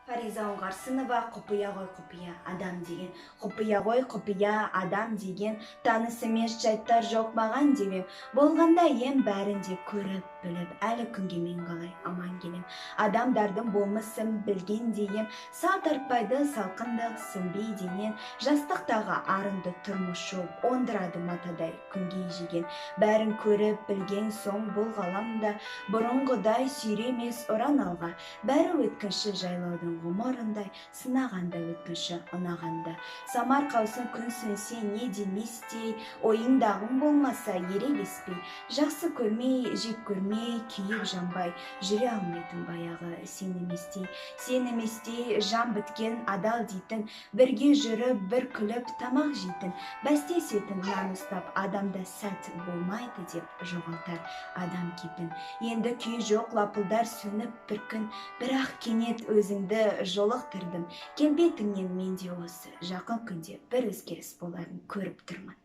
Фариза Оңғарсынова құпия ғой құпия адам деген, құпия ғой құпия адам деген, таныс емес жайттар жоқ маған демем, болғанда ем бәрін де көріп біліп, әлі күнге мен қалай аман келем. Адамдардың болмысын білген дейін, сал тартпайды салқындық сөнбей денен, жастықтағы арынды тұрмыс жауып, ондырады матадай күнге жеген. Бәрін көріп білген соң бұл ғаламда бұрынғыдай сүйремес ұран алға, бәрі өткінші жайлаудың ғұмырындай, сынағанда өткінші ұнағанда. Самар қаусын күн сөнсе не деместей, ойыңдағың болмаса ерегеспей, жақсы көрмей, жек көрмей, күйіп жанбай, жүре алмайтын баяғы сен еместей, жан біткен адал дейтін, бірге жүріп, бір күліп тамақ жейтін, бәстесетін нан ұстап, адамда сәт болмайды деп жоғалтар адам кетін. Енді күй жоқ лапылдар сөніп бір күн, бірақ кенет өзіңді жолықтырдым, келбетіңнен менде осы жақын күнде бір өзгеріс боларын көріп тұрмын.